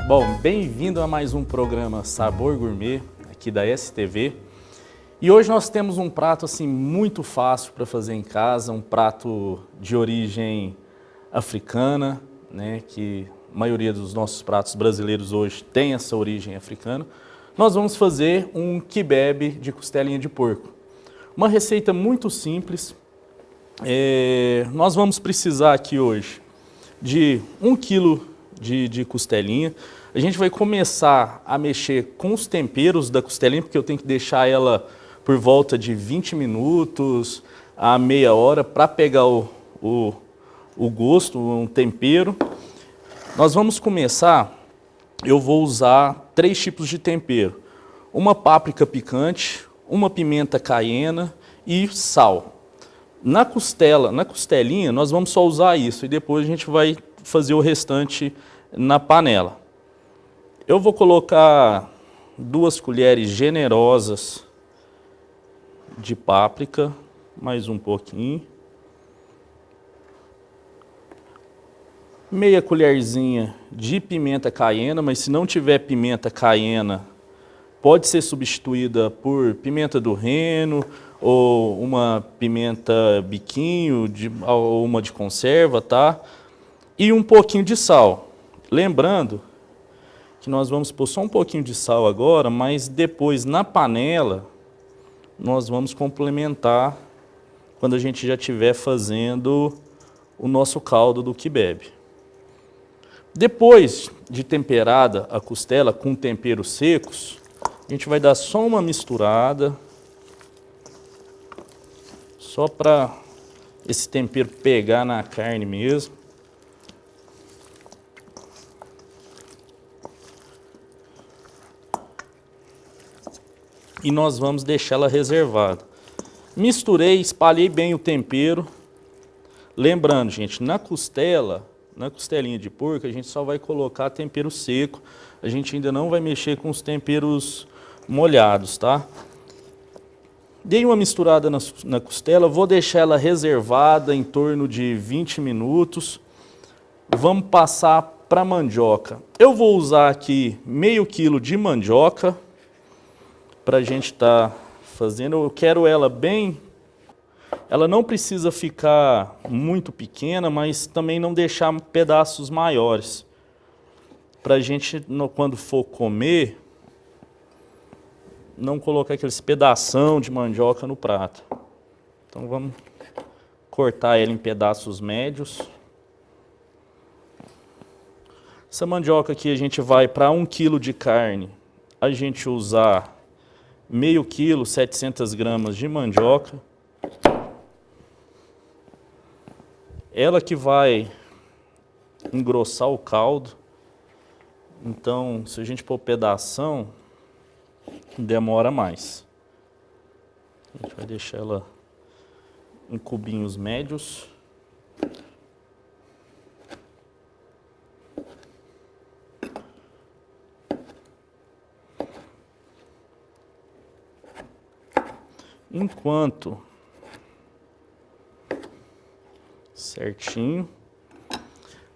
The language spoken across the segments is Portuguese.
Bom, bem-vindo a mais um programa Sabor Gourmet, aqui da STV. E hoje nós temos um prato assim muito fácil para fazer em casa, um prato de origem africana, né, que a maioria dos nossos pratos brasileiros hoje tem essa origem africana. Nós vamos fazer um kebab de costelinha de porco. Uma receita muito simples. Nós vamos precisar aqui hoje de 1 quilo de costelinha. A gente vai começar a mexer com os temperos da costelinha, porque eu tenho que deixar ela por volta de 20 minutos a meia hora para pegar o gosto, um tempero. Nós vamos começar, eu vou usar 3 tipos de tempero. Uma páprica picante, uma pimenta caiena e sal. Na costelinha, nós vamos só usar isso e depois a gente vai fazer o restante na panela. Eu vou colocar 2 colheres generosas de páprica, mais um pouquinho. Meia colherzinha de pimenta caiena, mas se não tiver pimenta caiena, pode ser substituída por pimenta do reino, ou uma pimenta biquinho, ou uma de conserva, tá? E um pouquinho de sal. Lembrando que nós vamos pôr só um pouquinho de sal agora, mas depois na panela nós vamos complementar quando a gente já estiver fazendo o nosso caldo do kebab. Depois de temperada a costela com temperos secos, a gente vai dar só uma misturada, só para esse tempero pegar na carne mesmo. E nós vamos deixá-la reservada. Misturei, espalhei bem o tempero. Lembrando, gente, na costelinha de porco, a gente só vai colocar tempero seco. A gente ainda não vai mexer com os temperos molhados, tá? Dei uma misturada na costela, vou deixar ela reservada em torno de 20 minutos. Vamos passar para a mandioca. Eu vou usar aqui meio quilo de mandioca para a gente estar fazendo. Eu quero ela bem... Ela não precisa ficar muito pequena, mas também não deixar pedaços maiores. Para a gente, quando for comer, não colocar aqueles pedação de mandioca no prato. Então vamos cortar ela em pedaços médios. Essa mandioca aqui a gente vai para 1 quilo de carne. A gente usar meio quilo, 700 gramas de mandioca. Ela que vai engrossar o caldo. Então, se a gente pôr pedação, demora mais. A gente vai deixar ela em cubinhos médios. Enquanto certinho,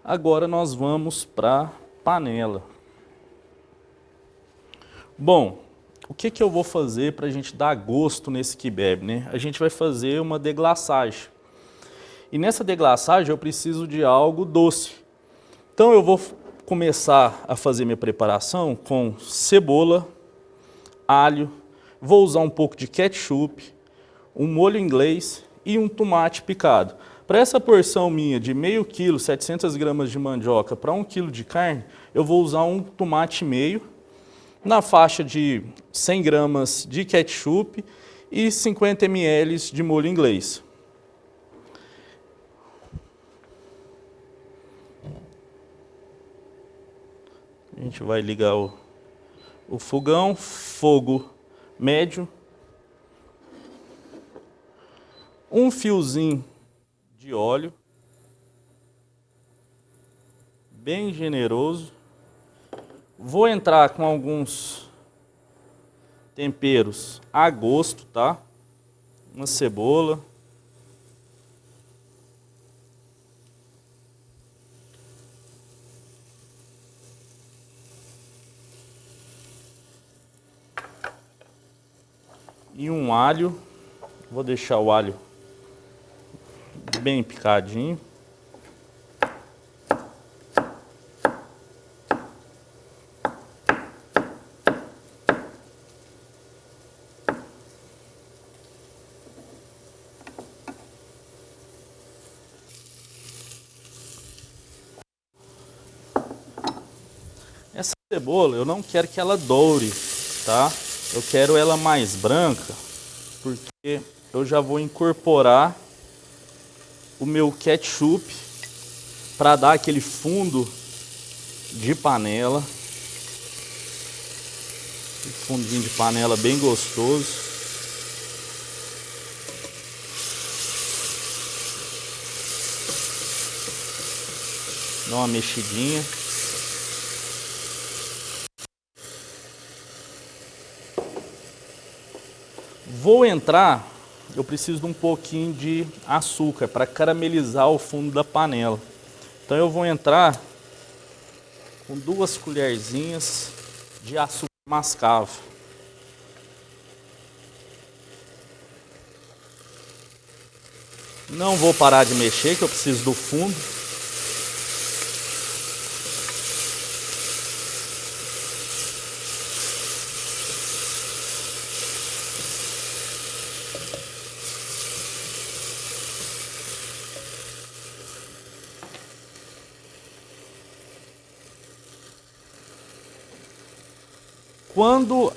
agora nós vamos para a panela. Bom, o que eu vou fazer para a gente dar gosto nesse kebab, né? A gente vai fazer uma deglaçagem. E nessa deglaçagem eu preciso de algo doce. Então eu vou começar a fazer minha preparação com cebola, alho, vou usar um pouco de ketchup, um molho inglês e um tomate picado. Para essa porção minha de meio quilo, 700 gramas de mandioca para 1 quilo de carne, eu vou usar um tomate meio, na faixa de 100 gramas de ketchup e 50 ml de molho inglês. A gente vai ligar o fogão, fogo médio. Um fiozinho de óleo, bem generoso. Vou entrar com alguns temperos a gosto, tá? Uma cebola. e um alho. Vou deixar o alho bem picadinho. Essa cebola eu não quero que ela doure, tá? Eu quero ela mais branca, porque eu já vou incorporar o meu ketchup para dar aquele fundo de panela. Um fundinho de panela bem gostoso. Dá uma mexidinha. Vou entrar, eu preciso de um pouquinho de açúcar para caramelizar o fundo da panela. Então eu vou entrar com 2 colherzinhas de açúcar mascavo. Não vou parar de mexer, que eu preciso do fundo. Quando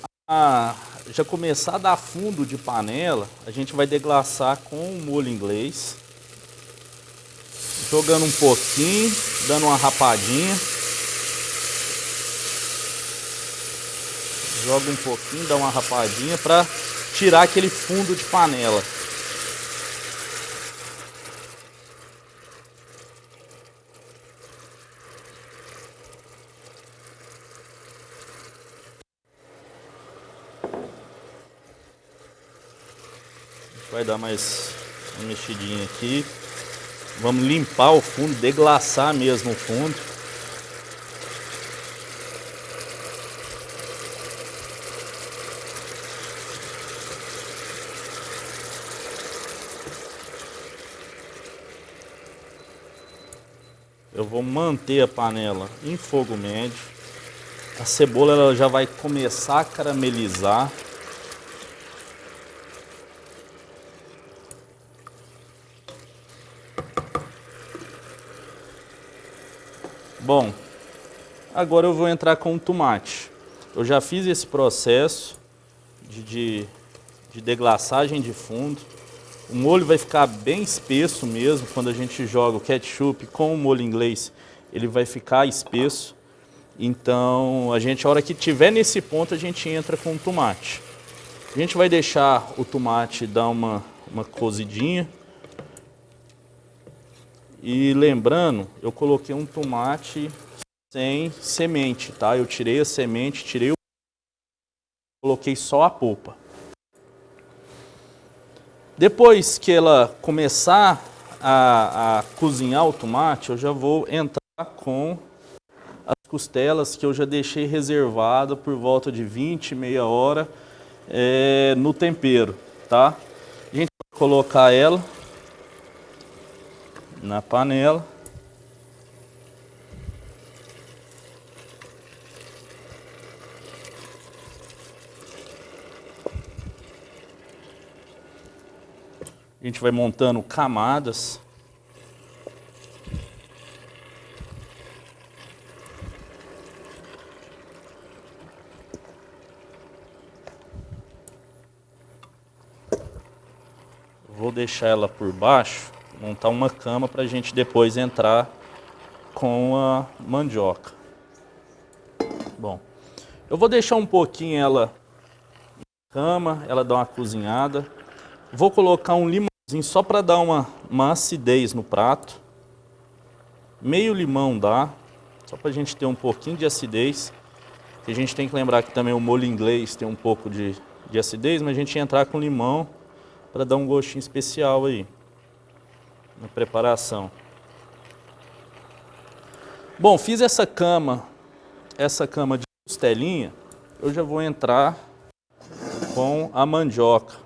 já começar a dar fundo de panela, a gente vai deglaçar com o molho inglês. Jogando um pouquinho, dando uma rapadinha. Joga um pouquinho, dá uma rapadinha para tirar aquele fundo de panela. Vai dar mais uma mexidinha aqui. Vamos limpar o fundo, deglaçar mesmo o fundo. Eu vou manter a panela em fogo médio. A cebola ela já vai começar a caramelizar. Bom, agora eu vou entrar com o tomate. Eu já fiz esse processo de deglaçagem de fundo. O molho vai ficar bem espesso mesmo quando a gente joga o ketchup com o molho inglês. Ele vai ficar espesso. Então, a hora que tiver nesse ponto, a gente entra com o tomate. A gente vai deixar o tomate dar uma cozidinha. E lembrando, eu coloquei um tomate sem semente, tá? Eu tirei a semente, coloquei só a polpa. Depois que ela começar a cozinhar o tomate, eu já vou entrar com as costelas que eu já deixei reservada por volta de 20, meia hora no tempero, tá? A gente vai colocar ela na panela. A gente vai montando camadas. Vou deixar ela por baixo, montar uma cama para a gente depois entrar com a mandioca. Bom, eu vou deixar um pouquinho ela na cama, ela dá uma cozinhada. Vou colocar um limãozinho só para dar uma acidez no prato. Meio limão dá, só para a gente ter um pouquinho de acidez. A gente tem que lembrar que também o molho inglês tem um pouco de acidez, mas a gente ia entrar com limão para dar um gostinho especial aí na preparação. Bom, fiz essa cama de costelinha. Eu já vou entrar com a mandioca.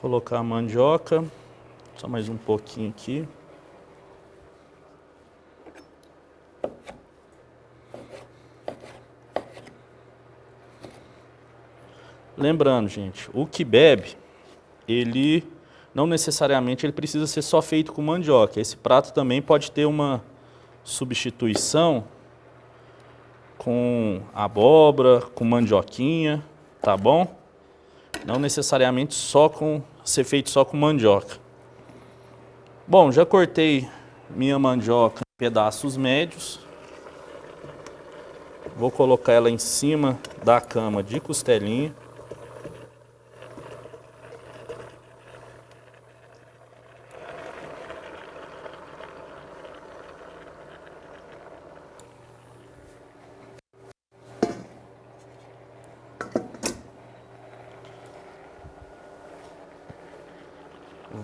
Colocar a mandioca, só mais um pouquinho aqui. Lembrando, gente, o quibe, ele não necessariamente ele precisa ser só feito com mandioca. Esse prato também pode ter uma substituição com abóbora, com mandioquinha, tá bom? Não necessariamente ser feito só com mandioca. Bom, já cortei minha mandioca em pedaços médios. Vou colocar ela em cima da cama de costelinha.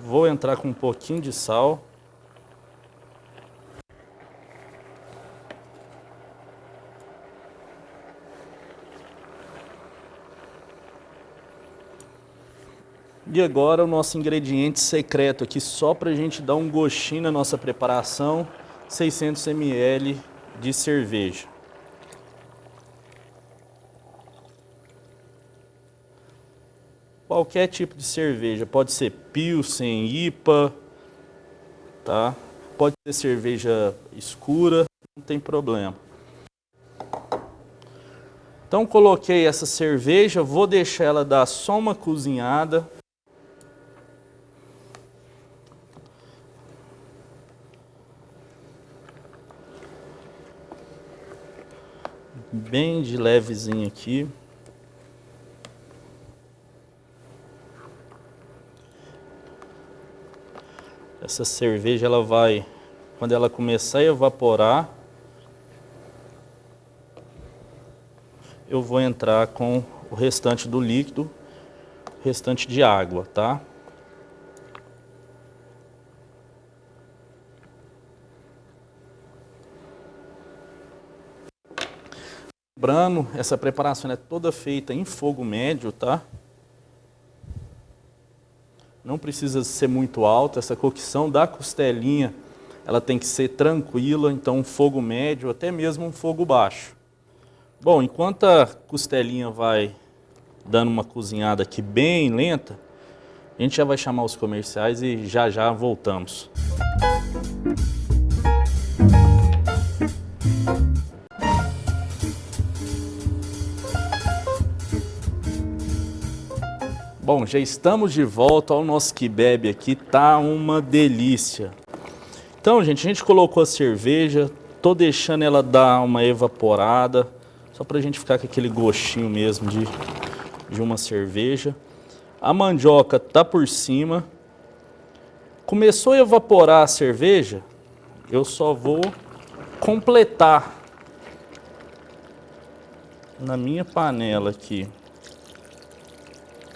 Vou entrar com um pouquinho de sal. E agora o nosso ingrediente secreto aqui, só para a gente dar um gostinho na nossa preparação, 600 ml de cerveja. Qualquer tipo de cerveja, pode ser Pilsen, IPA, tá? Pode ser cerveja escura, não tem problema. Então coloquei essa cerveja, vou deixar ela dar só uma cozinhada. Bem de levezinho aqui. Essa cerveja, ela vai, quando ela começar a evaporar, eu vou entrar com o restante do líquido, restante de água, tá? Lembrando, essa preparação é toda feita em fogo médio, tá? Não precisa ser muito alta, essa cocção da costelinha, ela tem que ser tranquila, então um fogo médio, até mesmo um fogo baixo. Bom, enquanto a costelinha vai dando uma cozinhada aqui bem lenta, a gente já vai chamar os comerciais e já já voltamos. Bom, já estamos de volta ao nosso quibe aqui, tá uma delícia. Então, gente, a gente colocou a cerveja, tô deixando ela dar uma evaporada, só pra gente ficar com aquele gostinho mesmo de uma cerveja. A mandioca tá por cima. Começou a evaporar a cerveja, eu só vou completar na minha panela aqui,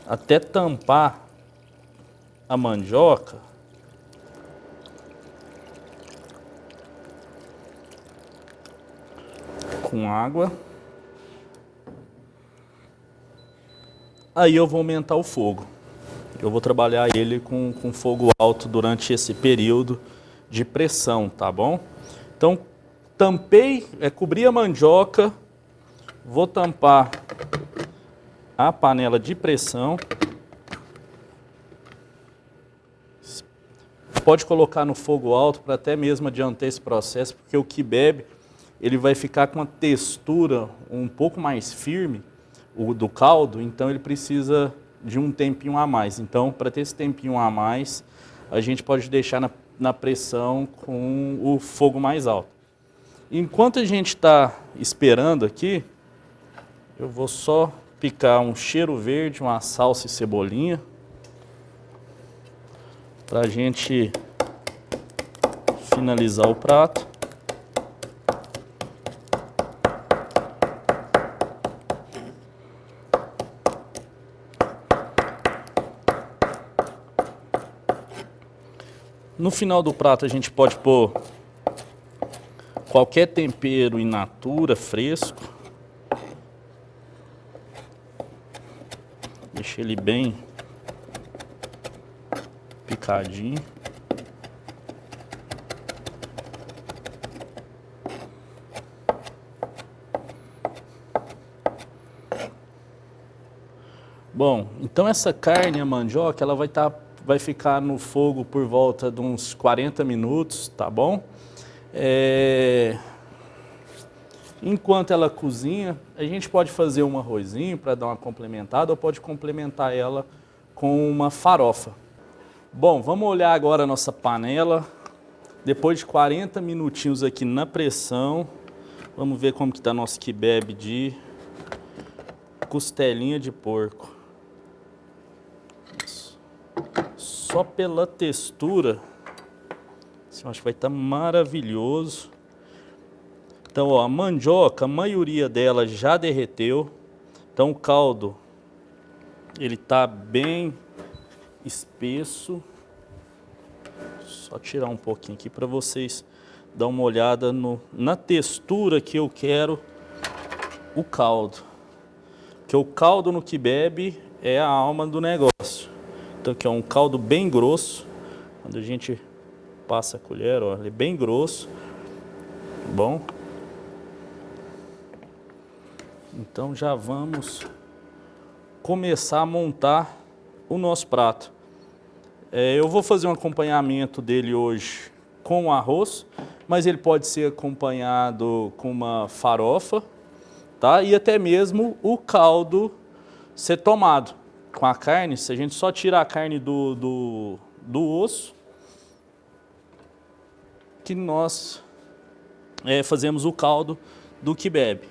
até tampar a mandioca. Com água. Aí eu vou aumentar o fogo. Eu vou trabalhar ele com fogo alto durante esse período de pressão, tá bom? Então, tampei, cobri a mandioca, vou tampar a panela de pressão. Pode colocar no fogo alto para até mesmo adiantar esse processo, porque o quibe, ele vai ficar com uma textura um pouco mais firme, o do caldo, então ele precisa de um tempinho a mais. Então, para ter esse tempinho a mais, a gente pode deixar na pressão com o fogo mais alto. Enquanto a gente está esperando aqui, eu vou só picar um cheiro verde, uma salsa e cebolinha, para a gente finalizar o prato. No final do prato a gente pode pôr qualquer tempero in natura, fresco. Deixa ele bem picadinho. Bom, então essa carne, a mandioca, ela vai ficar no fogo por volta de uns 40 minutos, tá bom? Enquanto ela cozinha, a gente pode fazer um arrozinho para dar uma complementada ou pode complementar ela com uma farofa. Bom, vamos olhar agora a nossa panela. Depois de 40 minutinhos aqui na pressão, vamos ver como que está nosso kebab de costelinha de porco. Só pela textura, eu acho que vai estar maravilhoso. Então, ó, a mandioca, a maioria dela já derreteu. Então, o caldo, ele tá bem espesso. Só tirar um pouquinho aqui para vocês dar uma olhada na textura que eu quero o caldo. Porque o caldo no kebab é a alma do negócio. Então aqui é um caldo bem grosso. Quando a gente passa a colher, ó, ele é bem grosso. Bom. Então já vamos começar a montar o nosso prato. Eu vou fazer um acompanhamento dele hoje com arroz, mas ele pode ser acompanhado com uma farofa, tá? E até mesmo o caldo ser tomado com a carne. Se a gente só tirar a carne do osso, que nós fazemos o caldo do kebab.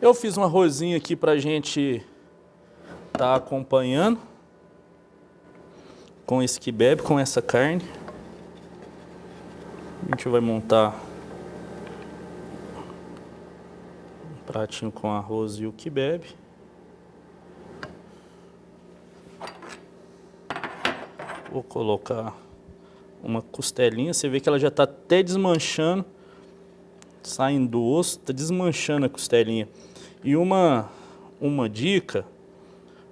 Eu fiz um arrozinho aqui para a gente estar acompanhando com esse kebab, com essa carne. A gente vai montar um pratinho com arroz e o kebab. Vou colocar uma costelinha, você vê que ela já está até desmanchando, saindo do osso, está desmanchando a costelinha. E uma dica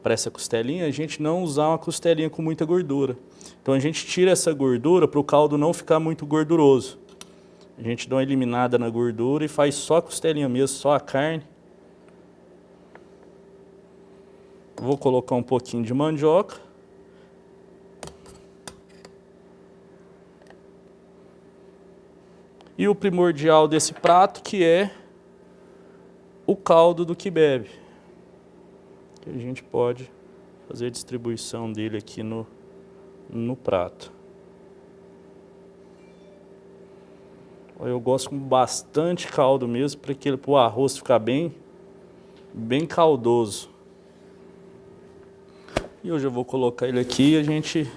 para essa costelinha, a gente não usar uma costelinha com muita gordura. Então a gente tira essa gordura para o caldo não ficar muito gorduroso. A gente dá uma eliminada na gordura e faz só a costelinha mesmo, só a carne. Vou colocar um pouquinho de mandioca. E o primordial desse prato, que é o caldo do kebab. Que a gente pode fazer a distribuição dele aqui no prato. Eu gosto com bastante caldo mesmo, para o arroz ficar bem caldoso. E eu já vou colocar ele aqui e a gente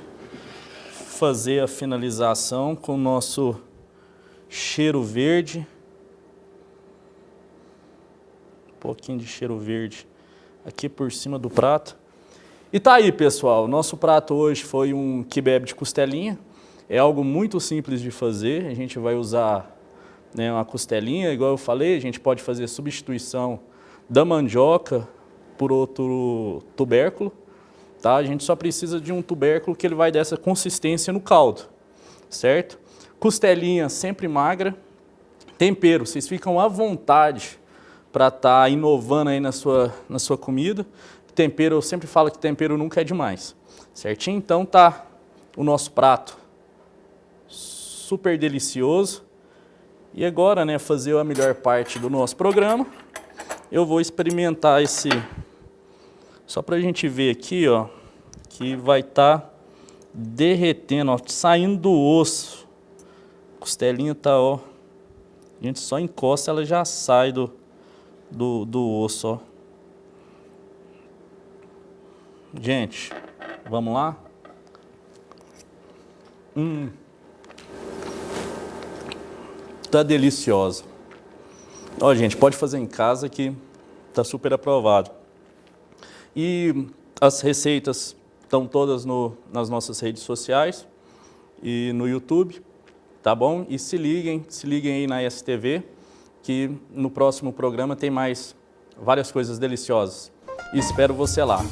fazer a finalização com o nosso cheiro verde. Um pouquinho de cheiro verde aqui por cima do prato. E tá aí, pessoal, nosso prato hoje foi um kebab de costelinha. É algo muito simples de fazer. A gente vai usar, né, uma costelinha, igual eu falei, a gente pode fazer substituição da mandioca por outro tubérculo, tá? A gente só precisa de um tubérculo que ele vai dar essa consistência no caldo, certo? Costelinha sempre magra. Tempero, vocês ficam à vontade para estar inovando aí na sua comida. Tempero, eu sempre falo que tempero nunca é demais, certinho? Então tá o nosso prato super delicioso. E agora, né, fazer a melhor parte do nosso programa. Eu vou experimentar esse, só para a gente ver aqui, ó, que vai estar derretendo, ó, saindo do osso. A costelinha tá, ó, a gente só encosta, ela já sai do osso, ó. Gente, vamos lá? Tá deliciosa. Ó, gente, pode fazer em casa que tá super aprovado. E as receitas estão todas nas nossas redes sociais. e no YouTube, tá bom? E se liguem aí na STV, que no próximo programa tem mais várias coisas deliciosas. E espero você lá.